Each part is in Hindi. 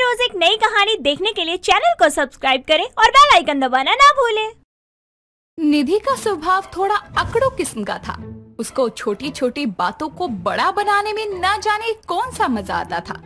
रोज एक नई कहानी देखने के लिए चैनल को सब्सक्राइब करें और बेल आइकन दबाना ना भूलें। निधि का स्वभाव थोड़ा अकड़ू किस्म का था। उसको छोटी छोटी बातों को बड़ा बनाने में न जाने कौन सा मजा आता था।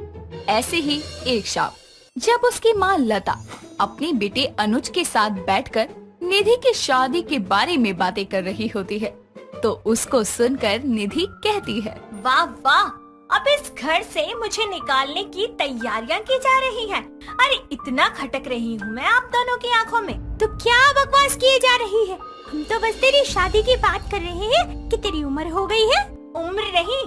ऐसे ही एक शाम जब उसकी माँ लता अपने बेटे अनुज के साथ बैठकर निधि की शादी के बारे में बातें कर रही होती है, तो उसको सुनकर निधि कहती है, वाह वाह, अब इस घर से मुझे निकालने की तैयारियां की जा रही हैं। अरे इतना खटक रही हूँ मैं आप दोनों की आंखों में, तो क्या बकवास किए जा रही है? हम तो बस तेरी शादी की बात कर रहे हैं कि तेरी उम्र हो गई है। उम्र नहीं,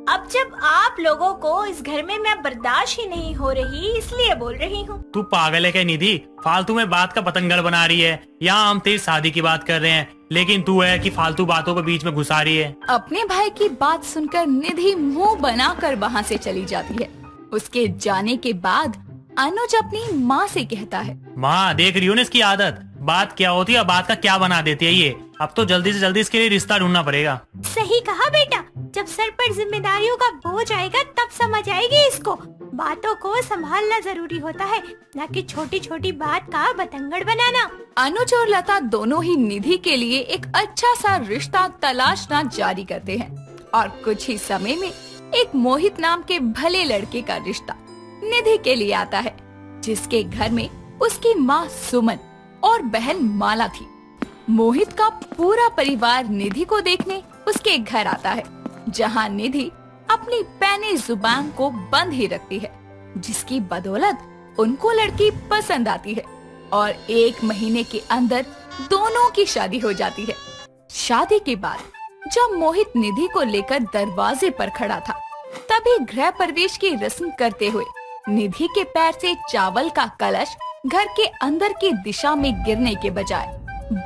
अब जब आप लोगों को इस घर में मैं बर्दाश्त ही नहीं हो रही, इसलिए बोल रही हूँ। तू पागल है क्या निधि? फालतू में बात का पतंगड़ बना रही है। यहाँ हम तेरी शादी की बात कर रहे हैं, लेकिन तू है कि फालतू बातों को बीच में घुसा रही है। अपने भाई की बात सुनकर निधि मुंह बनाकर वहाँ से चली जाती है। उसके जाने के बाद अनुज अपनी माँ से कहता है, माँ देख रही हो ना इसकी आदत, बात क्या होती है बात का क्या बना देती है ये। अब तो जल्दी से जल्दी इसके लिए रिश्ता ढूंढना पड़ेगा। सही कहा बेटा, जब सर पर जिम्मेदारियों का बोझ आएगा तब समझ आएगी इसको। बातों को संभालना जरूरी होता है, न कि छोटी छोटी बात का बतंगड़ बनाना। अनुज और लता दोनों ही निधि के लिए एक अच्छा सा रिश्ता तलाशना जारी करते हैं और कुछ ही समय में एक मोहित नाम के भले लड़के का रिश्ता निधि के लिए आता है, जिसके घर में उसकी माँ सुमन और बहन माला थी। मोहित का पूरा परिवार निधि को देखने उसके घर आता है, जहाँ निधि अपनी पैनी जुबान को बंद ही रखती है, जिसकी बदौलत उनको लड़की पसंद आती है और 1 महीने के अंदर दोनों की शादी हो जाती है। शादी के बाद जब मोहित निधि को लेकर दरवाजे पर खड़ा था, तभी गृह प्रवेश की रस्म करते हुए निधि के पैर से चावल का कलश घर के अंदर की दिशा में गिरने के बजाय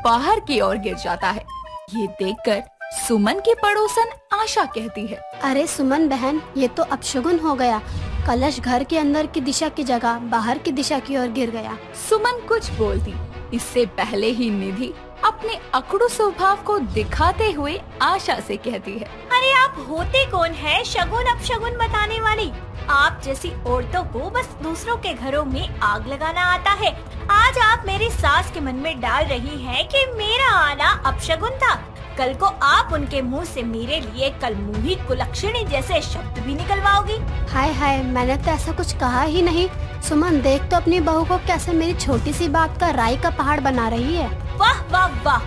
बाहर की ओर गिर जाता है। ये देखकर सुमन की पड़ोसन आशा कहती है, अरे सुमन बहन, ये तो अपशगुन हो गया। कलश घर के अंदर की दिशा की जगह बाहर की दिशा की ओर गिर गया। सुमन कुछ बोलती इससे पहले ही निधि अपने अकड़ू स्वभाव को दिखाते हुए आशा से कहती है, अरे आप होते कौन है शगुन अपशगुन बताने वाली? आप जैसी औरतों को बस दूसरों के घरों में आग लगाना आता है। आज आप मेरी सास के मन में डाल रही हैं कि मेरा आना अपशगुन था। कल को आप उनके मुंह से मेरे लिए कलमुही कुलक्षणी जैसे शब्द भी निकलवाओगी। हाय हाय, मैंने तो ऐसा कुछ कहा ही नहीं। सुमन देख तो अपनी बहू को कैसे मेरी छोटी सी बात का राई का पहाड़ बना रही है। वाह वाह वाह,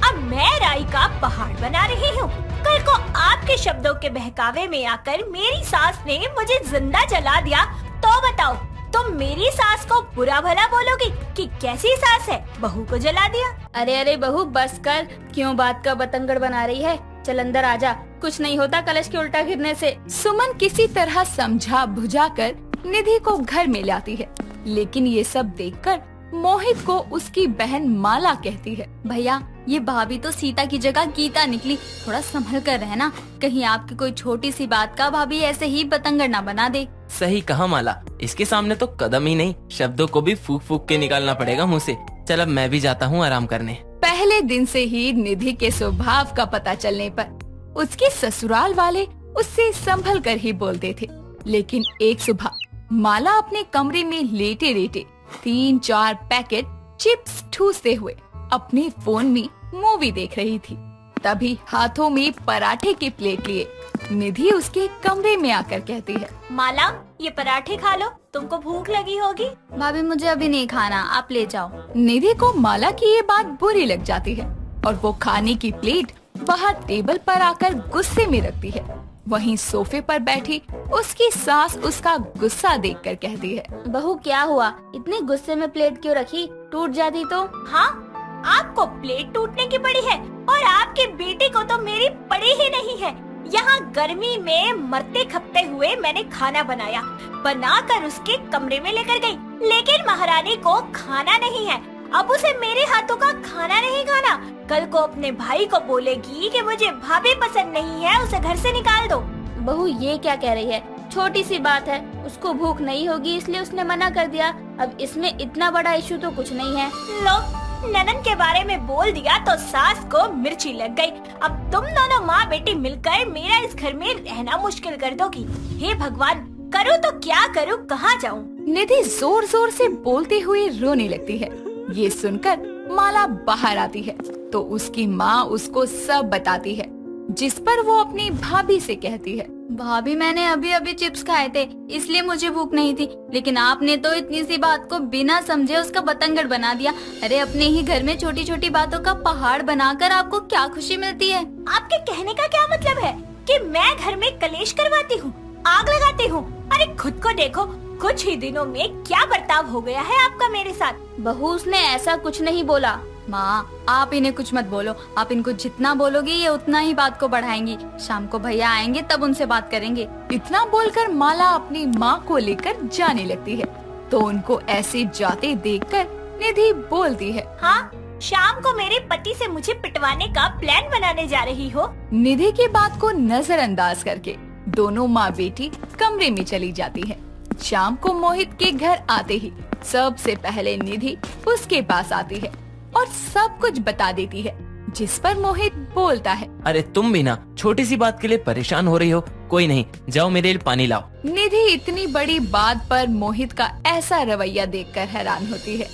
अब मैं राई का पहाड़ बना रही हूँ। कल को आपके शब्दों के बहकावे में आकर मेरी सास ने मुझे जिंदा जला दिया तो बताओ, तुम मेरी सास को बुरा भला बोलोगी कि कैसी सास है, बहू को जला दिया? अरे अरे बहू बस कर, क्यों बात का बतंगड़ बना रही है? चल अंदर आजा, कुछ नहीं होता कलश के उल्टा गिरने से। सुमन किसी तरह समझा बुझाकर निधि को घर में लाती है, लेकिन ये सब देखकर मोहित को उसकी बहन माला कहती है, भैया ये भाभी तो सीता की जगह गीता निकली, थोड़ा संभल कर रहना, कहीं आपकी कोई छोटी सी बात का भाभी ऐसे ही बतंगड़ ना बना दे। सही कहा माला, इसके सामने तो कदम ही नहीं, शब्दों को भी फूक फूक के निकालना पड़ेगा मुँह से। चल अब मैं भी जाता हूँ आराम करने। पहले दिन से ही निधि के स्वभाव का पता चलने पर उसके ससुराल वाले उससे संभल कर ही बोलते थे, लेकिन एक सुबह माला अपने कमरे में लेटे लेटे 3-4 पैकेट चिप्स ठूसते हुए अपने फोन में मूवी देख रही थी। तभी हाथों में पराठे की प्लेट लिए निधि उसके कमरे में आकर कहती है, माला ये पराठे खा लो, तुमको भूख लगी होगी। भाभी मुझे अभी नहीं खाना, आप ले जाओ। निधि को माला की ये बात बुरी लग जाती है और वो खाने की प्लेट बाहर टेबल पर आकर गुस्से में रखती है। वहीं सोफे पर बैठी उसकी सास उसका गुस्सा देखकर कहती है, बहू क्या हुआ, इतने गुस्से में प्लेट क्यों रखी, टूट जाती तो? हाँ, आपको प्लेट टूटने की पड़ी है और आपके बेटे को तो मेरी पड़ी ही नहीं है। यहाँ गर्मी में मरते खपते हुए मैंने खाना बनाकर उसके कमरे में लेकर गई, लेकिन महारानी को खाना नहीं है। अब उसे मेरे हाथों का खाना नहीं खाना। कल को अपने भाई को बोलेगी कि मुझे भाभी पसंद नहीं है, उसे घर से निकाल दो। बहू ये क्या कह रही है, छोटी सी बात है, उसको भूख नहीं होगी इसलिए उसने मना कर दिया, अब इसमें इतना बड़ा इशू तो कुछ नहीं है। लो, ननन के बारे में बोल दिया तो सास को मिर्ची लग गई। अब तुम दोनों माँ बेटी मिलकर मेरा इस घर में रहना मुश्किल कर दोगी। हे भगवान, करूँ तो क्या करूँ, कहाँ जाऊँ? निधि जोर जोर से बोलते हुए रोने लगती है। ये सुनकर माला बाहर आती है तो उसकी माँ उसको सब बताती है, जिस पर वो अपनी भाभी से कहती है, भाभी मैंने अभी अभी चिप्स खाए थे इसलिए मुझे भूख नहीं थी, लेकिन आपने तो इतनी सी बात को बिना समझे उसका बतंगड़ बना दिया। अरे अपने ही घर में छोटी छोटी बातों का पहाड़ बनाकर आपको क्या खुशी मिलती है? आपके कहने का क्या मतलब है कि मैं घर में कलेश करवाती हूँ, आग लगाती हूँ? अरे खुद को देखो, कुछ ही दिनों में क्या बर्ताव हो गया है आपका मेरे साथ। बहू उसने ऐसा कुछ नहीं बोला। माँ आप इन्हें कुछ मत बोलो, आप इनको जितना बोलोगे ये उतना ही बात को बढ़ाएंगी। शाम को भैया आएंगे तब उनसे बात करेंगे। इतना बोलकर माला अपनी माँ को लेकर जाने लगती है तो उनको ऐसे जाते देखकर निधि बोलती है, हाँ, शाम को मेरे पति से मुझे पिटवाने का प्लान बनाने जा रही हो? निधि की बात को नजरअंदाज करके दोनों माँ बेटी कमरे में चली जाती है। शाम को मोहित के घर आते ही सबसे पहले निधि उसके पास आती है और सब कुछ बता देती है, जिस पर मोहित बोलता है, अरे तुम भी ना छोटी सी बात के लिए परेशान हो रही हो। कोई नहीं, जाओ मेरे लिए पानी लाओ। निधि इतनी बड़ी बात पर मोहित का ऐसा रवैया देखकर हैरान होती है।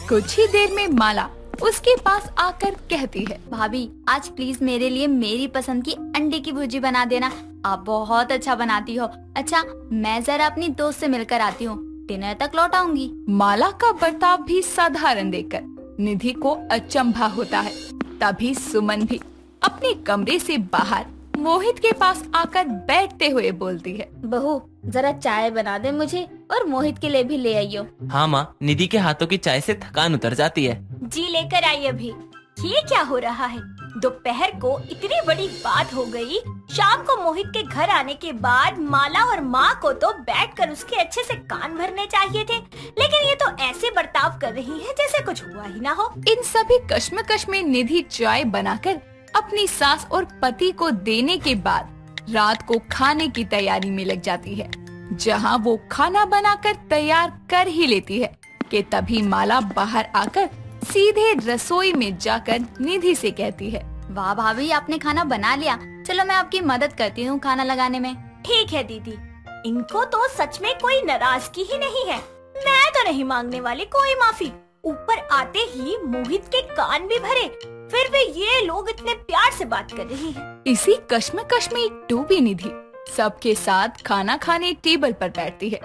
कुछ ही देर में माला उसके पास आकर कहती है, भाभी आज प्लीज मेरे लिए मेरी पसंद की अंडे की भुर्जी बना देना, आप बहुत अच्छा बनाती हो। अच्छा मैं जरा अपनी दोस्त से मिलकर आती हूँ, डिनर तक लौट आऊंगी। माला का बर्ताव भी साधारण देखकर निधि को अचंभा होता है। तभी सुमन भी अपने कमरे से बाहर मोहित के पास आकर बैठते हुए बोलती है, बहू जरा चाय बना दे मुझे और मोहित के लिए भी ले आइयो। हाँ माँ, निधि के हाथों की चाय से थकान उतर जाती है। जी लेकर आई अभी। ये क्या हो रहा है? दोपहर को इतनी बड़ी बात हो गई, शाम को मोहित के घर आने के बाद माला और माँ को तो बैठकर उसके अच्छे से कान भरने चाहिए थे, लेकिन ये तो ऐसे बर्ताव कर रही है जैसे कुछ हुआ ही ना हो। इन सभी कश्मकश में निधि चाय बनाकर अपनी सास और पति को देने के बाद रात को खाने की तैयारी में लग जाती है। जहाँ वो खाना बनाकर तैयार कर ही लेती है कि तभी माला बाहर आकर सीधे रसोई में जाकर निधि से कहती है, वाह भाभी आपने खाना बना लिया, चलो मैं आपकी मदद करती हूँ खाना लगाने में। ठीक है दीदी, इनको तो सच में कोई नाराजगी ही नहीं है। मैं तो नहीं मांगने वाली कोई माफी। ऊपर आते ही मोहित के कान भी भरे, फिर भी ये लोग इतने प्यार से बात कर रही हैं। इसी कश्मकश में डूबी निधि सबके साथ खाना खाने टेबल पर बैठती है,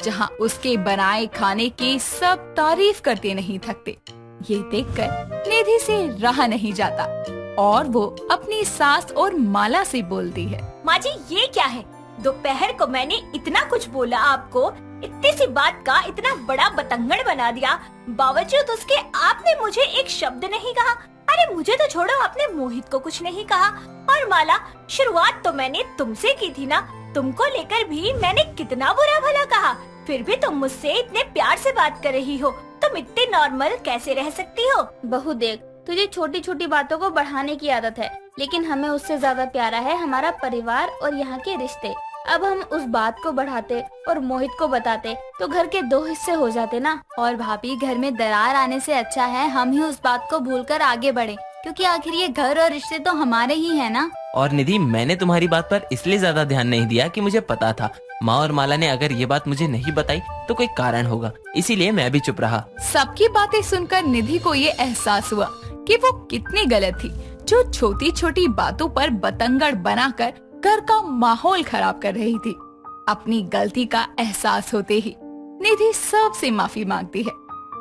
जहाँ उसके बनाए खाने की सब तारीफ करते नहीं थकते। ये देखकर निधि से रहा नहीं जाता और वो अपनी सास और माला से बोलती है, माँ जी ये क्या है? दोपहर को मैंने इतना कुछ बोला आपको, इतनी सी बात का इतना बड़ा बतंगड़ बना दिया, बावजूद उसके आपने मुझे एक शब्द नहीं कहा। अरे मुझे तो छोड़ो, आपने मोहित को कुछ नहीं कहा। और माला, शुरुआत तो मैंने तुमसे की थी ना, तुमको लेकर भी मैंने कितना बुरा भला कहा, फिर भी तुम मुझसे इतने प्यार से बात कर रही हो। तुम इतने नॉर्मल कैसे रह सकती हो? बहू देख, तुझे छोटी छोटी बातों को बढ़ाने की आदत है, लेकिन हमें उससे ज्यादा प्यारा है हमारा परिवार और यहाँ के रिश्ते। अब हम उस बात को बढ़ाते और मोहित को बताते तो घर के दो हिस्से हो जाते ना। और भाभी घर में दरार आने से अच्छा है हम ही उस बात को भूलकर आगे बढ़े, क्योंकि आखिर ये घर और रिश्ते तो हमारे ही है ना। और निधि, मैंने तुम्हारी बात पर इसलिए ज्यादा ध्यान नहीं दिया कि मुझे पता था माँ और माला ने अगर ये बात मुझे नहीं बताई तो कोई कारण होगा, इसीलिए मैं भी चुप रहा। सबकी बातें सुनकर निधि को ये एहसास हुआ कि वो कितनी गलत थी, जो छोटी छोटी बातों पर बतंगड़ बनाकर घर का माहौल खराब कर रही थी। अपनी गलती का एहसास होते ही निधि सबसे माफी मांगती है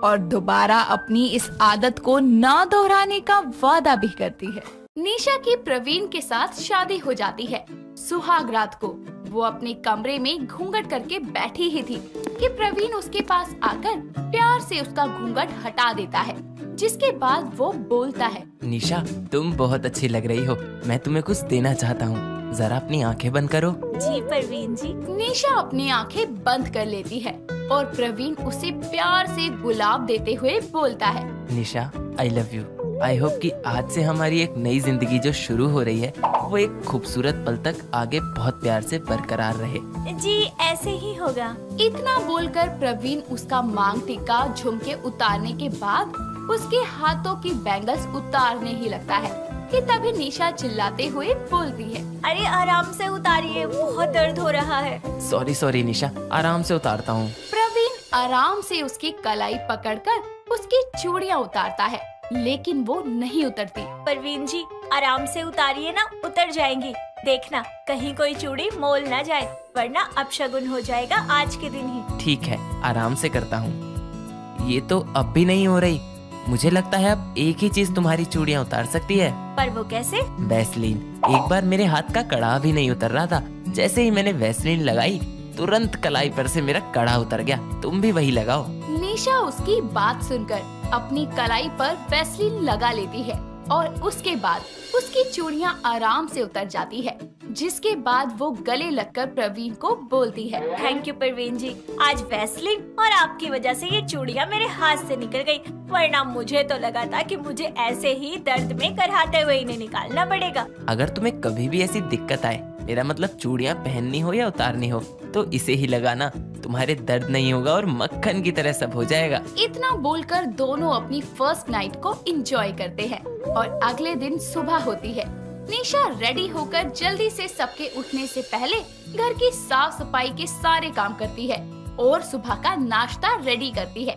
और दोबारा अपनी इस आदत को ना दोहराने का वादा भी करती है। निशा की प्रवीण के साथ शादी हो जाती है। सुहाग रात को वो अपने कमरे में घूंघट करके बैठी ही थी कि प्रवीण उसके पास आकर प्यार से उसका घूंघट हटा देता है, जिसके बाद वो बोलता है, निशा तुम बहुत अच्छी लग रही हो, मैं तुम्हें कुछ देना चाहता हूँ, जरा अपनी आंखें बंद करो। जी प्रवीण जी। निशा अपनी आंखें बंद कर लेती है और प्रवीण उसे प्यार से गुलाब देते हुए बोलता है, Nisha I love you. I hope कि आज से हमारी एक नई जिंदगी जो शुरू हो रही है वो एक खूबसूरत पल तक आगे बहुत प्यार से बरकरार रहे। जी ऐसे ही होगा। इतना बोलकर प्रवीण उसका मांग टीका झुमके उतारने के बाद उसके हाथों की बैंगल्स उतारने ही लगता है कि तभी निशा चिल्लाते हुए बोलती है, अरे आराम से उतारिए, बहुत दर्द हो रहा है। सॉरी निशा, आराम से उतारता हूँ। प्रवीण आराम से उसकी कलाई पकड़कर उसकी चूड़ियाँ उतारता है, लेकिन वो नहीं उतरती। परवीन जी आराम से उतारिए ना, उतर जाएंगी। देखना कहीं कोई चूड़ी मोल ना जाए, वरना अपशगुन हो जाएगा आज के दिन ही। ठीक है, आराम से करता हूँ। ये तो अब भी नहीं हो रही। मुझे लगता है अब एक ही चीज तुम्हारी चूड़ियाँ उतार सकती है। पर वो कैसे? वैसलीन। एक बार मेरे हाथ का कड़ा भी नहीं उतर रहा था, जैसे ही मैंने वैसलीन लगाई तुरंत कलाई पर से मेरा कड़ा उतर गया। तुम भी वही लगाओ। निशा उसकी बात सुनकर अपनी कलाई पर वैसलीन लगा लेती है और उसके बाद उसकी चूड़ियाँ आराम से उतर जाती है, जिसके बाद वो गले लगकर प्रवीण को बोलती है, थैंक यू परवीन जी, आज वैसलीन और आपकी वजह से ये चूड़ियाँ मेरे हाथ से निकल गई, वरना मुझे तो लगा था कि मुझे ऐसे ही दर्द में कराहते हुए इन्हें निकालना पड़ेगा। अगर तुम्हें कभी भी ऐसी दिक्कत आए, मेरा मतलब चूड़ियाँ पहननी हो या उतारनी हो, तो इसे ही लगाना। तुम्हारे दर्द नहीं होगा और मक्खन की तरह सब हो जाएगा। इतना बोलकर दोनों अपनी फर्स्ट नाइट को एंजॉय करते हैं और अगले दिन सुबह होती है। निशा रेडी होकर जल्दी से सबके उठने से पहले घर की साफ सफाई के सारे काम करती है और सुबह का नाश्ता रेडी करती है।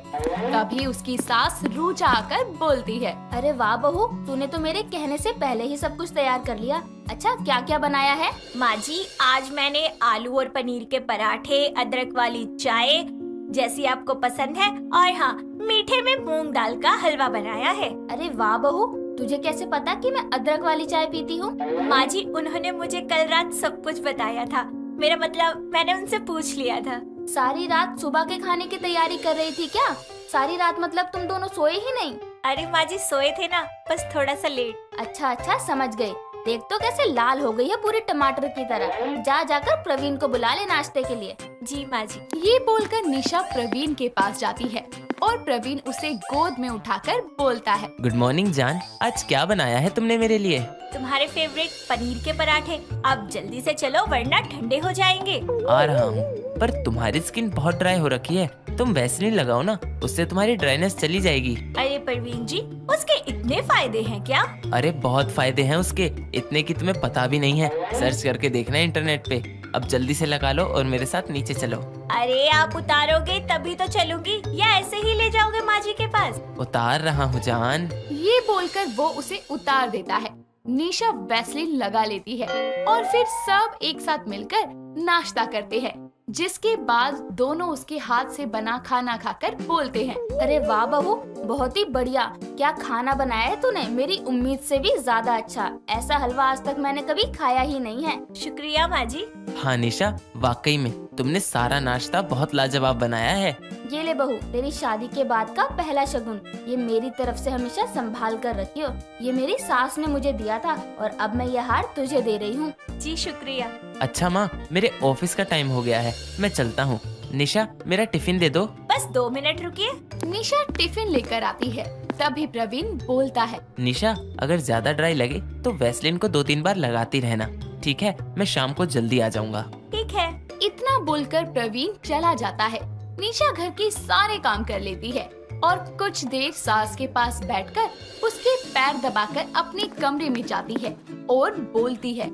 तभी उसकी सास रूजा आकर बोलती है, अरे वाह बहू, तूने तो मेरे कहने से पहले ही सब कुछ तैयार कर लिया। अच्छा क्या क्या बनाया है? माँ जी आज मैंने आलू और पनीर के पराठे, अदरक वाली चाय जैसी आपको पसंद है, और हाँ मीठे में मूंग दाल का हलवा बनाया है। अरे वाह बहू, तुझे कैसे पता कि मैं अदरक वाली चाय पीती हूँ? माँ जी उन्होंने मुझे कल रात सब कुछ बताया था, मेरा मतलब मैंने उनसे पूछ लिया था। सारी रात सुबह के खाने की तैयारी कर रही थी क्या? सारी रात मतलब तुम दोनों सोए ही नहीं? अरे माँ जी सोए थे ना, बस थोड़ा सा लेट। अच्छा समझ गई। देख तो कैसे लाल हो गई है पूरी टमाटर की तरह। जाकर प्रवीण को बुला ले नाश्ते के लिए। जी माँ जी। ये बोलकर निशा प्रवीण के पास जाती है और प्रवीण उसे गोद में उठाकर बोलता है, गुड मॉर्निंग जान, आज क्या बनाया है तुमने मेरे लिए? तुम्हारे फेवरेट पनीर के पराठे। अब जल्दी से चलो वरना ठंडे हो जाएंगे। आ रहा हूँ, पर तुम्हारी स्किन बहुत ड्राई हो रखी है, तुम वैसलीन लगाओ ना, उससे तुम्हारी ड्राइनेस चली जाएगी। अरे परवीन जी उसके इतने फायदे हैं क्या? अरे बहुत फायदे हैं उसके, इतने की तुम्हें पता भी नहीं है। सर्च करके देखना इंटरनेट पे। अब जल्दी से लगा लो और मेरे साथ नीचे चलो। अरे आप उतारोगे तभी तो चलूंगी, या ऐसे ही ले जाओगे माँ जी के पास? उतार रहा हूँ जान। ये बोलकर वो उसे उतार देता है। निशा वैसलीन लगा लेती है और फिर सब एक साथ मिलकर नाश्ता करते हैं, जिसके बाद दोनों उसके हाथ से बना खाना खाकर बोलते हैं, अरे वाह बहू, बहुत ही बढ़िया। क्या खाना बनाया है तूने, मेरी उम्मीद से भी ज्यादा अच्छा। ऐसा हलवा आज तक मैंने कभी खाया ही नहीं है। शुक्रिया माँ जी। हाँ निशा, वाकई में तुमने सारा नाश्ता बहुत लाजवाब बनाया है। ये ले बहू, तेरी शादी के बाद का पहला शगुन। ये मेरी तरफ से हमेशा संभाल कर रखियो। ये मेरी सास ने मुझे दिया था और अब मैं ये हार तुझे दे रही हूँ। जी शुक्रिया। अच्छा माँ, मेरे ऑफिस का टाइम हो गया है, मैं चलता हूँ। निशा मेरा टिफिन दे दो। बस 2 मिनट रुकिए। निशा टिफिन लेकर आती है। तभी प्रवीण बोलता है, निशा अगर ज्यादा ड्राई लगे तो वैसलीन को 2-3 बार लगाती रहना, ठीक है? मैं शाम को जल्दी आ जाऊंगा। ठीक है। इतना बोलकर प्रवीण चला जाता है। निशा घर के सारे काम कर लेती है और कुछ देर सास के पास बैठकर उसके पैर दबाकर अपने कमरे में जाती है और बोलती है,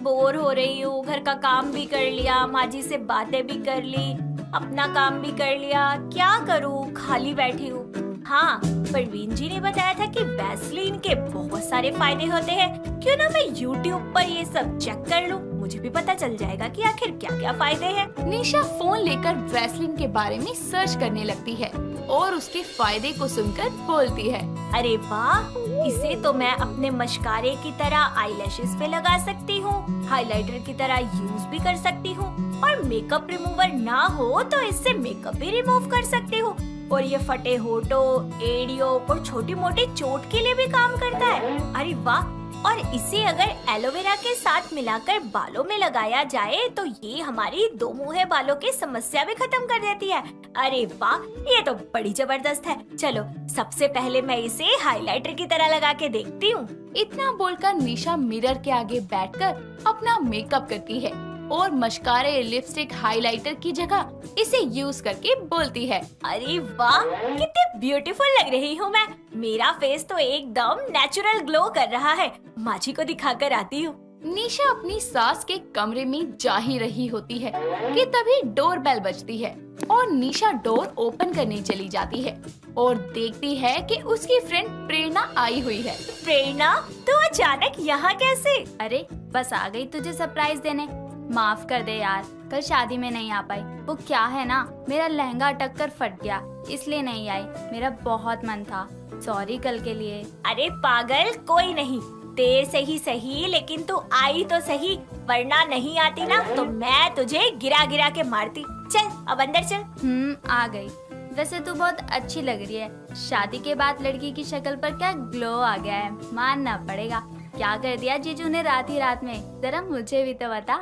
बोर हो रही हूँ, घर का काम भी कर लिया, माँ जी से बातें भी कर ली, अपना काम भी कर लिया, क्या करूँ, खाली बैठी हूँ। हाँ परवीन जी ने बताया था कि वैसलीन के बहुत सारे फायदे होते हैं, क्यों ना मैं YouTube पर ये सब चेक कर लूँ, मुझे भी पता चल जाएगा कि आखिर क्या क्या फायदे हैं। निशा फोन लेकर वैसलीन के बारे में सर्च करने लगती है और उसके फायदे को सुनकर बोलती है, अरे वाह, इसे तो मैं अपने मस्कारे की तरह आईलैशेस पे लगा सकती हूँ, हाइलाइटर की तरह यूज भी कर सकती हूँ, और मेकअप रिमूवर ना हो तो इससे मेकअप भी रिमूव कर सकती हूँ। और ये फटे होठों, एड़ियों और छोटी मोटी चोट के लिए भी काम करता है। अरे वाह, और इसे अगर एलोवेरा के साथ मिलाकर बालों में लगाया जाए तो ये हमारी 2 मुँहे बालों की समस्या भी खत्म कर देती है। अरे वाह, ये तो बड़ी जबरदस्त है। चलो सबसे पहले मैं इसे हाइलाइटर की तरह लगा के देखती हूँ। इतना बोलकर निशा मिरर के आगे बैठकर अपना मेकअप करती है और मस्कारे, लिपस्टिक, हाइलाइटर की जगह इसे यूज करके बोलती है, अरे वाह, कितनी ब्यूटीफुल लग रही हूँ मैं। मेरा फेस तो एकदम नेचुरल ग्लो कर रहा है। माँ जी को दिखाकर आती हूँ। निशा अपनी सास के कमरे में जा ही रही होती है कि तभी डोर बेल बजती है और निशा डोर ओपन करने चली जाती है और देखती है कि उसकी फ्रेंड प्रेरणा आई हुई है। प्रेरणा, तू अचानक यहाँ कैसे? अरे बस आ गई तुझे सरप्राइज देने। माफ कर दे यार, कल शादी में नहीं आ पाई। वो क्या है ना, मेरा लहंगा अटक कर फट गया, इसलिए नहीं आई। मेरा बहुत मन था, सॉरी कल के लिए। अरे पागल, कोई नहीं, देर से ही सही लेकिन तू आई तो सही, वरना नहीं आती ना तो मैं तुझे गिरा गिरा के मारती। चल अब अंदर चल। आ गई। वैसे तू बहुत अच्छी लग रही है। शादी के बाद लड़की की शक्ल पर क्या ग्लो आ गया है, मानना पड़ेगा। क्या कर दिया जीजू ने रात ही रात में, जरा मुझे भी तो बता।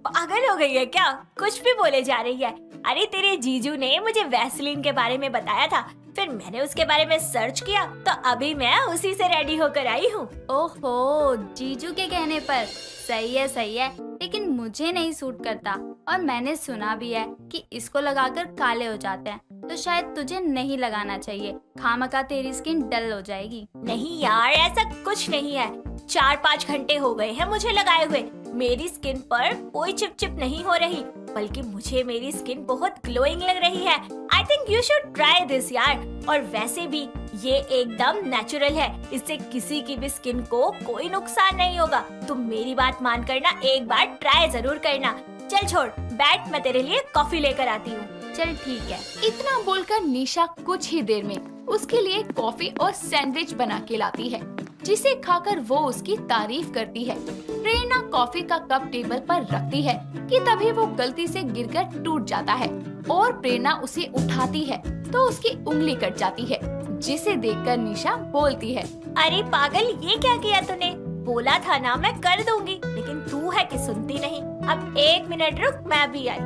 पागल हो गई है क्या? कुछ भी बोले जा रही है। अरे तेरे जीजू ने मुझे वैसलीन के बारे में बताया था, फिर मैंने उसके बारे में सर्च किया तो अभी मैं उसी से रेडी होकर आई हूँ। ओहो, जीजू के कहने पर। सही है, लेकिन मुझे नहीं सूट करता और मैंने सुना भी है कि इसको लगाकर काले हो जाते हैं, तो शायद तुझे नहीं लगाना चाहिए, खामखा तेरी स्किन डल हो जाएगी। नहीं यार, ऐसा कुछ नहीं है। 4-5 घंटे हो गए हैं मुझे लगाए हुए, मेरी स्किन पर कोई चिपचिप नहीं हो रही, बल्कि मुझे मेरी स्किन बहुत ग्लोइंग लग रही है। I think you should try this यार। और वैसे भी ये एकदम नेचुरल है, इससे किसी की भी स्किन को कोई नुकसान नहीं होगा। तुम मेरी बात मान करना, एक बार ट्राई जरूर करना। चल छोड़, बैठ, मैं तेरे लिए कॉफी लेकर आती हूँ। चल ठीक है। इतना बोलकर निशा कुछ ही देर में उसके लिए कॉफी और सैंडविच बना के लाती है, जिसे खाकर वो उसकी तारीफ करती है। प्रेरणा कॉफी का कप टेबल पर रखती है कि तभी वो गलती से गिरकर टूट जाता है और प्रेरणा उसे उठाती है तो उसकी उंगली कट जाती है, जिसे देखकर निशा बोलती है, अरे पागल, ये क्या किया तूने? बोला था ना मैं कर दूंगी, लेकिन तू है कि सुनती नहीं। अब 1 मिनट रुक, मैं भी आई।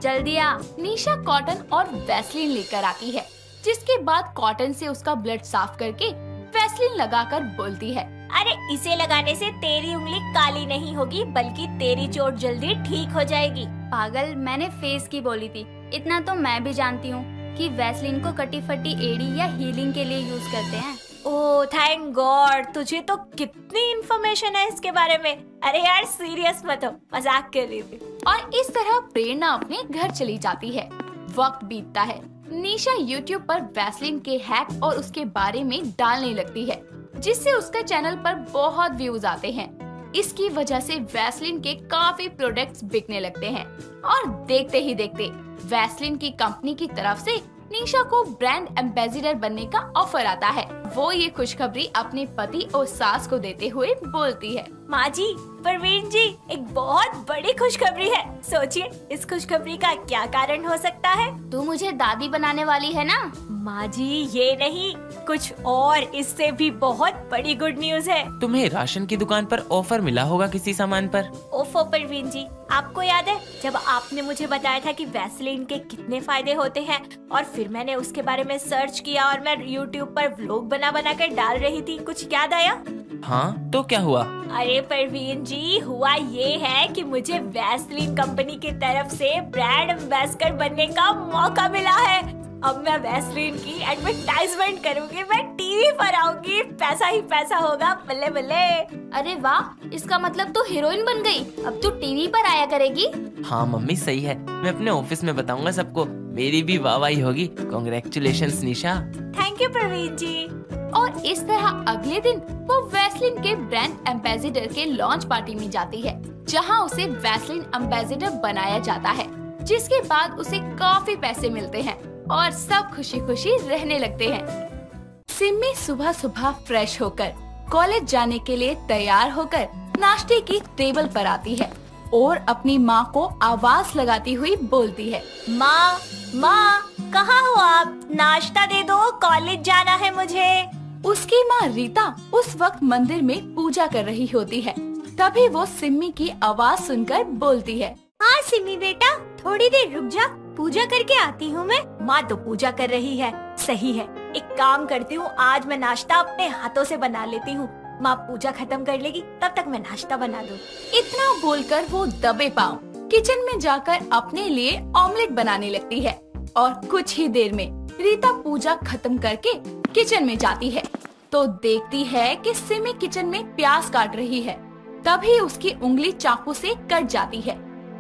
जल्दी आ। निशा कॉटन और वैसलीन लेकर आती है, जिसके बाद कॉटन से उसका ब्लड साफ करके वैसलीन लगाकर बोलती है, अरे इसे लगाने से तेरी उंगली काली नहीं होगी, बल्कि तेरी चोट जल्दी ठीक हो जाएगी। पागल, मैंने फेस की बोली थी। इतना तो मैं भी जानती हूँ कि वैसलीन को कटी फटी एड़ी या हीलिंग के लिए यूज करते हैं। ओह थैंक गॉड, तुझे तो कितनी इन्फॉर्मेशन है इसके बारे में। अरे यार सीरियस मत हो, मजाक कर रही थी। और इस तरह प्रेरणा अपने घर चली जाती है। वक्त बीतता है, निशा YouTube पर वैसलीन के हैक और उसके बारे में डालने लगती है, जिससे उसके चैनल पर बहुत व्यूज आते हैं। इसकी वजह से वैसलीन के काफी प्रोडक्ट्स बिकने लगते हैं और देखते ही देखते वैसलीन की कंपनी की तरफ से निशा को ब्रांड एम्बेसडर बनने का ऑफर आता है। वो ये खुशखबरी अपने पति और सास को देते हुए बोलती है, माँ जी, परवीन जी, एक बहुत बड़ी खुशखबरी है। सोचिए इस खुशखबरी का क्या कारण हो सकता है। तू मुझे दादी बनाने वाली है ना? माँ जी ये नहीं, कुछ और इससे भी बहुत बड़ी गुड न्यूज है। तुम्हें राशन की दुकान पर ऑफर मिला होगा किसी सामान पर। ओफो परवीन जी, आपको याद है जब आपने मुझे बताया था कि वैसलीन के कितने फायदे होते हैं, और फिर मैंने उसके बारे में सर्च किया और मैं YouTube पर व्लॉग बना कर डाल रही थी। कुछ याद आया? हाँ, तो क्या हुआ? अरे परवीन जी, हुआ ये है कि मुझे वैसलीन कंपनी की तरफ से ब्रांड एम्बेसडर बनने का मौका मिला है। अब मैं वैसलीन की एडवर्टाइजमेंट करूंगी, मैं टीवी पर आऊंगी, पैसा ही पैसा होगा, बल्ले बल्ले। अरे वाह, इसका मतलब तू हीरोइन बन गई, अब तू टीवी पर आया करेगी। हाँ मम्मी सही है, मैं अपने ऑफिस में बताऊंगा सबको, मेरी भी वाहवाही होगी। Congratulations Nisha. Thank you Praveen ji. और इस तरह अगले दिन वो वैसलीन के ब्रांड एम्बेसडर के लॉन्च पार्टी में जाती है, जहाँ उसे वैसलीन एम्बेसडर बनाया जाता है, जिसके बाद उसे काफी पैसे मिलते हैं और सब खुशी खुशी रहने लगते हैं। सिमी सुबह सुबह फ्रेश होकर कॉलेज जाने के लिए तैयार होकर नाश्ते की टेबल पर आती है और अपनी माँ को आवाज लगाती हुई बोलती है, माँ माँ, कहाँ हो आप? नाश्ता दे दो, कॉलेज जाना है मुझे। उसकी माँ रीता उस वक्त मंदिर में पूजा कर रही होती है। तभी वो सिमी की आवाज सुनकर बोलती है, हाँ सिमी बेटा, थोड़ी देर रुक जा, पूजा करके आती हूँ मैं। माँ तो पूजा कर रही है, सही है, एक काम करती हूँ, आज मैं नाश्ता अपने हाथों से बना लेती हूँ। माँ पूजा खत्म कर लेगी, तब तक मैं नाश्ता बना दूँ। इतना बोलकर वो दबे पांव किचन में जाकर अपने लिए ऑमलेट बनाने लगती है। और कुछ ही देर में रीता पूजा खत्म करके किचन में जाती है तो देखती है कि सिमी किचन में प्याज काट रही है। तभी उसकी उंगली चाकू से कट जाती है।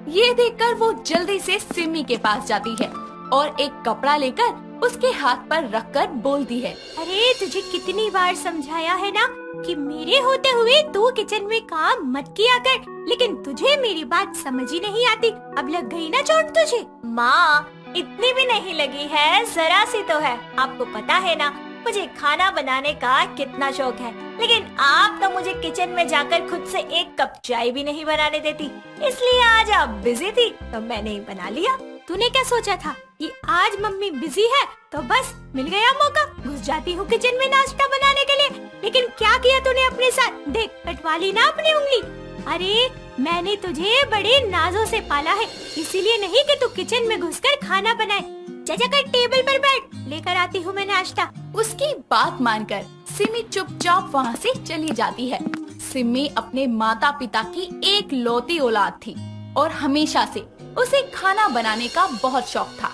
ये देखकर वो जल्दी से सिमी के पास जाती है और एक कपड़ा लेकर उसके हाथ पर रखकर बोलती है, अरे तुझे कितनी बार समझाया है ना कि मेरे होते हुए तू किचन में काम मत किया कर, लेकिन तुझे मेरी बात समझ ही नहीं आती। अब लग गई ना चोट तुझे? माँ, इतनी भी नहीं लगी है, जरा सी तो है। आपको पता है ना मुझे खाना बनाने का कितना शौक है, लेकिन आप तो मुझे किचन में जाकर खुद से एक कप चाय भी नहीं बनाने देती। इसलिए आज आप बिजी थी तो मैंने ही बना लिया। तूने क्या सोचा था कि आज मम्मी बिजी है तो बस मिल गया मौका, घुस जाती हूँ किचन में नाश्ता बनाने के लिए। लेकिन क्या किया तूने अपने साथ? देख, कटवा ली ना अपनी उंगली। अरे मैंने तुझे बड़े नाजों से पाला है, इसीलिए नहीं कि तू किचन में घुसकर खाना बनाए। जाकर टेबल पर बैठ, लेकर आती हूँ मैं नाश्ता। उसकी बात मानकर सिमी चुपचाप वहाँ से चली जाती है। सिमी अपने माता पिता की एक लौती औलाद थी और हमेशा से उसे खाना बनाने का बहुत शौक था।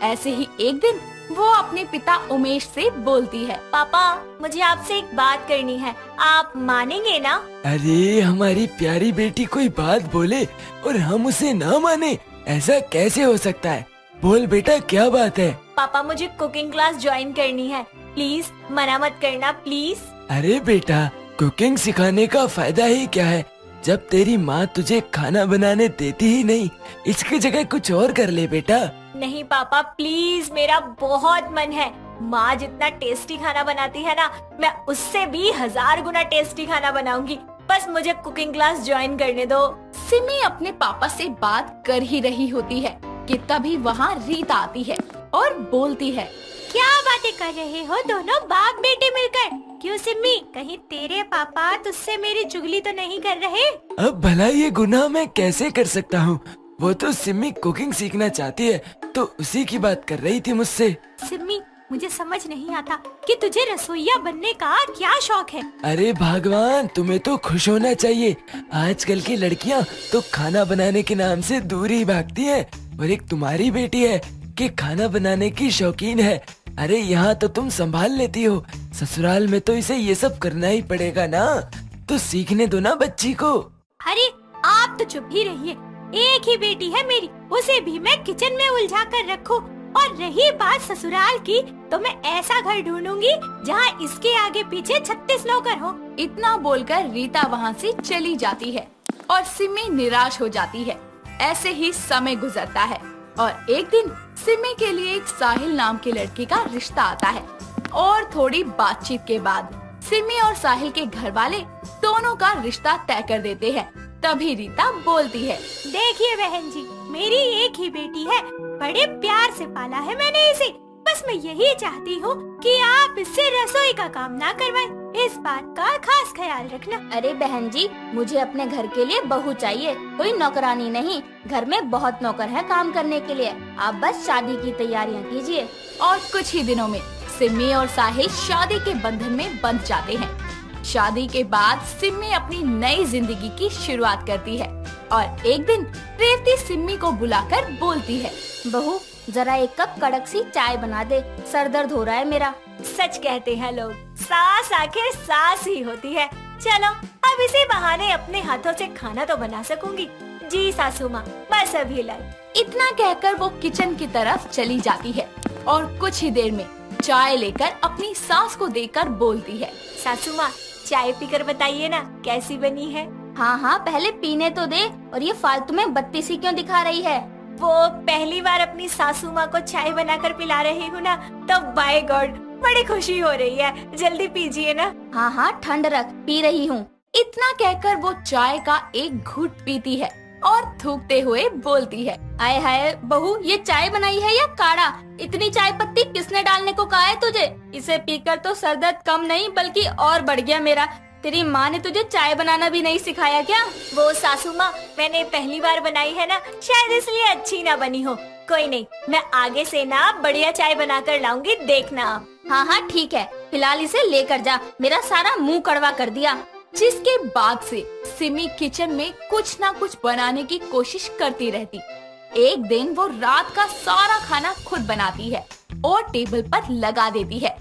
ऐसे ही एक दिन वो अपने पिता उमेश से बोलती है, पापा मुझे आपसे एक बात करनी है, आप मानेंगे ना? अरे हमारी प्यारी बेटी कोई बात बोले और हम उसे ना माने, ऐसा कैसे हो सकता है? बोल बेटा, क्या बात है? पापा मुझे कुकिंग क्लास ज्वाइन करनी है, प्लीज मना मत करना प्लीज। अरे बेटा, कुकिंग सिखाने का फायदा ही क्या है जब तेरी माँ तुझे खाना बनाने देती ही नहीं। इसकी जगह कुछ और कर ले बेटा। नहीं पापा प्लीज, मेरा बहुत मन है। माँ जितना टेस्टी खाना बनाती है ना, मैं उससे भी 1000 गुना टेस्टी खाना बनाऊंगी। बस मुझे कुकिंग क्लास ज्वाइन करने दो। सिमी अपने पापा से बात कर ही रही होती है कि तभी वहाँ रीता आती है और बोलती है, क्या बातें कर रहे हो दोनों बाप बेटे मिलकर? क्यों सिमी, कहीं तेरे पापा तुझसे मेरी चुगली तो नहीं कर रहे? अब भला ये गुनाह मैं कैसे कर सकता हूँ? वो तो सिमी कुकिंग सीखना चाहती है तो उसी की बात कर रही थी मुझसे। सिमी, मुझे समझ नहीं आता कि तुझे रसोइया बनने का क्या शौक है। अरे भगवान, तुम्हें तो खुश होना चाहिए। आजकल की लड़कियाँ तो खाना बनाने के नाम से दूर ही भागती हैं और एक तुम्हारी बेटी है कि खाना बनाने की शौकीन है। अरे यहाँ तो तुम संभाल लेती हो, ससुराल में तो इसे ये सब करना ही पड़ेगा ना। तो सीखने दो ना बच्ची को। अरे आप तो चुप ही रहिए। एक ही बेटी है मेरी, उसे भी मैं किचन में उलझा कर रखूं। और रही बात ससुराल की, तो मैं ऐसा घर ढूंढूंगी जहाँ इसके आगे पीछे 36 नौकर हो। इतना बोलकर रीता वहाँ से चली जाती है और सिमी निराश हो जाती है। ऐसे ही समय गुजरता है और एक दिन सिमी के लिए एक साहिल नाम के लड़के का रिश्ता आता है और थोड़ी बातचीत के बाद सिमी और साहिल के घर वाले दोनों का रिश्ता तय कर देते हैं। तभी रीता बोलती है, देखिए बहन जी, मेरी एक ही बेटी है, बड़े प्यार से पाला है मैंने इसे। बस मैं यही चाहती हूँ कि आप इससे रसोई का काम ना करवाएं। इस बात का खास ख्याल रखना। अरे बहन जी, मुझे अपने घर के लिए बहू चाहिए, कोई नौकरानी नहीं। घर में बहुत नौकर हैं काम करने के लिए, आप बस शादी की तैयारियाँ कीजिए। और कुछ ही दिनों में सिमी और साहिल शादी के बंधन में बंध जाते हैं। शादी के बाद सिमी अपनी नई जिंदगी की शुरुआत करती है और एक दिन रेवती सिमी को बुलाकर बोलती है, बहू जरा एक कप कड़क सी चाय बना दे, सर दर्द हो रहा है मेरा। सच कहते हैं लोग, सास आखिर सास ही होती है। चलो अब इसी बहाने अपने हाथों से खाना तो बना सकूंगी। जी सासू माँ, बस अभी लाई। इतना कहकर वो किचन की तरफ चली जाती है और कुछ ही देर में चाय लेकर अपनी सास को देकर बोलती है, सासू माँ चाय पीकर बताइए ना कैसी बनी है। हाँ हाँ, पहले पीने तो दे। और ये फालतू में बत्ती सी क्यों दिखा रही है? वो पहली बार अपनी सासू माँ को चाय बनाकर पिला रही हूँ ना, तो बाय गॉड बड़ी खुशी हो रही है। जल्दी पीजिए ना। हाँ हाँ, ठंड रख, पी रही हूँ। इतना कहकर वो चाय का एक घूंट पीती है और थूकते हुए बोलती है, आए हाय बहू, ये चाय बनाई है या काढ़ा? इतनी चाय पत्ती किसने डालने को कहा है तुझे? इसे पीकर तो सर दर्द कम नहीं बल्कि और बढ़ गया मेरा। तेरी माँ ने तुझे चाय बनाना भी नहीं सिखाया क्या? वो सासू माँ, मैंने पहली बार बनाई है ना, शायद इसलिए अच्छी ना बनी हो। कोई नहीं, मैं आगे से ना बढ़िया चाय बनाकर लाऊंगी, देखना आप। हाँ हाँ ठीक है, फिलहाल इसे लेकर जा, मेरा सारा मुंह कड़वा कर दिया। जिसके बाद से सिमी किचन में कुछ ना कुछ बनाने की कोशिश करती रहती। एक दिन वो रात का सारा खाना खुद बनाती है और टेबल पर लगा देती है।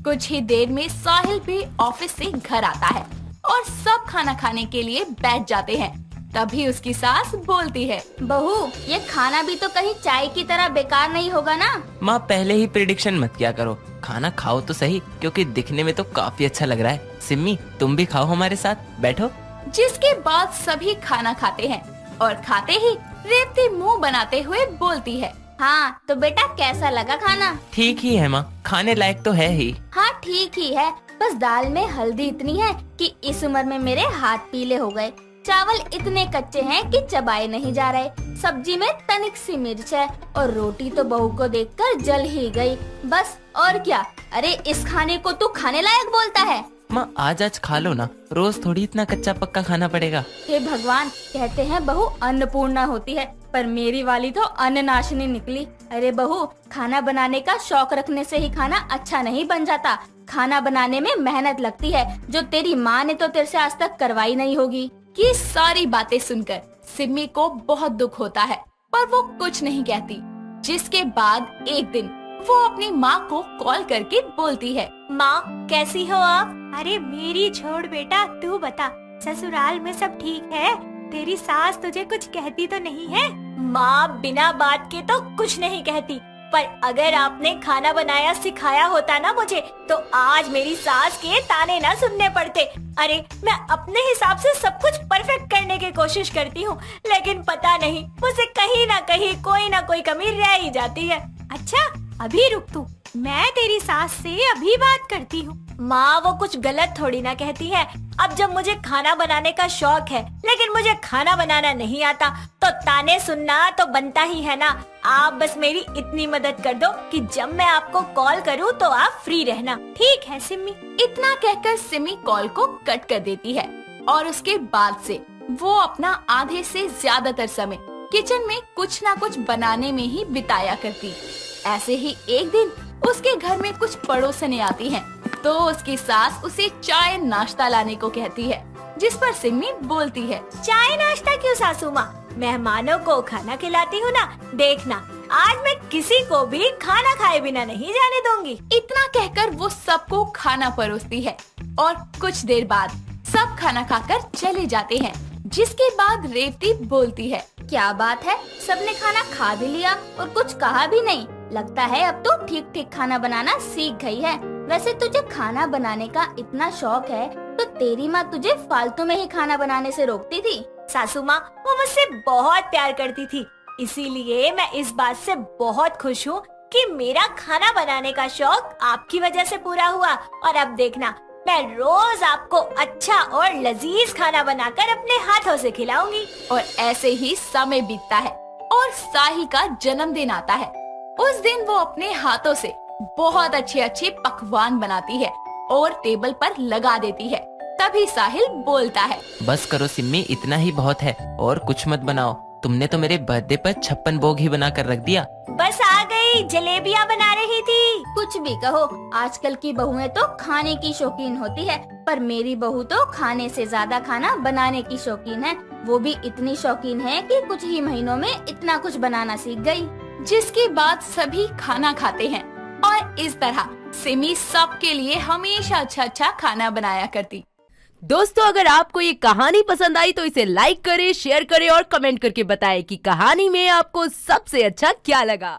कुछ ही देर में साहिल भी ऑफिस से घर आता है और सब खाना खाने के लिए बैठ जाते हैं। तभी उसकी सास बोलती है, बहू, ये खाना भी तो कहीं चाय की तरह बेकार नहीं होगा ना? माँ पहले ही प्रिडिक्शन मत किया करो, खाना खाओ तो सही, क्योंकि दिखने में तो काफी अच्छा लग रहा है। सिम्मी तुम भी खाओ हमारे साथ, बैठो। जिसके बाद सभी खाना खाते हैं और खाते ही रेवती मुंह बनाते हुए बोलती है, हाँ तो बेटा कैसा लगा खाना? ठीक ही है माँ, खाने लायक तो है ही। हाँ ठीक ही है, बस दाल में हल्दी इतनी है कि इस उम्र में मेरे हाथ पीले हो गए। चावल इतने कच्चे हैं कि चबाए नहीं जा रहे। सब्जी में तनिक सी मिर्च है और रोटी तो बहू को देखकर जल ही गई। बस और क्या? अरे इस खाने को तू खाने लायक बोलता है? माँ आज खा लो ना, रोज थोड़ी इतना कच्चा पक्का खाना पड़ेगा। हे भगवान, कहते हैं बहू अन्नपूर्णा होती है, पर मेरी वाली तो अन्ननाशिनी निकली। अरे बहू, खाना बनाने का शौक रखने से ही खाना अच्छा नहीं बन जाता। खाना बनाने में मेहनत लगती है, जो तेरी माँ ने तो तेरे से आज तक करवाई नहीं होगी। ये सारी बातें सुनकर सिम्मी को बहुत दुख होता है, पर वो कुछ नहीं कहती। जिसके बाद एक दिन वो अपनी माँ को कॉल करके बोलती है, माँ कैसी हो आप? अरे मेरी छोड़ बेटा, तू बता ससुराल में सब ठीक है? तेरी सास तुझे कुछ कहती तो नहीं है? माँ बिना बात के तो कुछ नहीं कहती, पर अगर आपने खाना बनाया सिखाया होता ना मुझे, तो आज मेरी सास के ताने ना सुनने पड़ते। अरे मैं अपने हिसाब से सब कुछ परफेक्ट करने की कोशिश करती हूँ, लेकिन पता नहीं मुझसे कहीं ना कहीं कोई ना कोई कमी रह ही जाती है। अच्छा अभी रुक तू, मैं तेरी सास से अभी बात करती हूँ। माँ वो कुछ गलत थोड़ी ना कहती है। अब जब मुझे खाना बनाने का शौक है, लेकिन मुझे खाना बनाना नहीं आता, तो ताने सुनना तो बनता ही है ना। आप बस मेरी इतनी मदद कर दो कि जब मैं आपको कॉल करूँ तो आप फ्री रहना। ठीक है सिम्मी? इतना कहकर सिम्मी कॉल को कट कर देती है और उसके बाद से वो अपना आधे से ज्यादातर समय किचन में कुछ ना कुछ बनाने में ही बिताया करती। ऐसे ही एक दिन उसके घर में कुछ पड़ोसने आती हैं, तो उसकी सास उसे चाय नाश्ता लाने को कहती है, जिस पर सिम्मी बोलती है, चाय नाश्ता क्यों सासू माँ? मेहमानों को खाना खिलाती हूँ ना, देखना आज मैं किसी को भी खाना खाए बिना नहीं जाने दूंगी। इतना कहकर वो सबको खाना परोसती है और कुछ देर बाद सब खाना खाकर चले जाते हैं। जिसके बाद रेवती बोलती है, क्या बात है, सबने खाना खा भी लिया और कुछ कहा भी नहीं। लगता है अब तो ठीक ठीक खाना बनाना सीख गई है। वैसे तुझे खाना बनाने का इतना शौक है, तो तेरी माँ तुझे फालतू में ही खाना बनाने से रोकती थी? सासू माँ वो मुझसे बहुत प्यार करती थी, इसीलिए मैं इस बात से बहुत खुश हूँ कि मेरा खाना बनाने का शौक आपकी वजह से पूरा हुआ। और अब देखना, मैं रोज आपको अच्छा और लजीज खाना बनाकर अपने हाथों से खिलाऊंगी। और ऐसे ही समय बीतता है और साहिल का जन्मदिन आता है। उस दिन वो अपने हाथों से बहुत अच्छे अच्छे पकवान बनाती है और टेबल पर लगा देती है। तभी साहिल बोलता है, बस करो सिम्मी, इतना ही बहुत है और कुछ मत बनाओ। तुमने तो मेरे बर्थडे पर 56 भोग ही बना कर रख दिया। बस आ गई, जलेबियाँ बना रही थी। कुछ भी कहो, आजकल की बहुएं तो खाने की शौकीन होती है, पर मेरी बहू तो खाने से ज्यादा खाना बनाने की शौकीन है। वो भी इतनी शौकीन है कि कुछ ही महीनों में इतना कुछ बनाना सीख गई। जिसके बाद सभी खाना खाते हैं और इस तरह सिमी सबके लिए हमेशा अच्छा खाना बनाया करती। दोस्तों, अगर आपको ये कहानी पसंद आई तो इसे लाइक करें, शेयर करें और कमेंट करके बताएं कि कहानी में आपको सबसे अच्छा क्या लगा।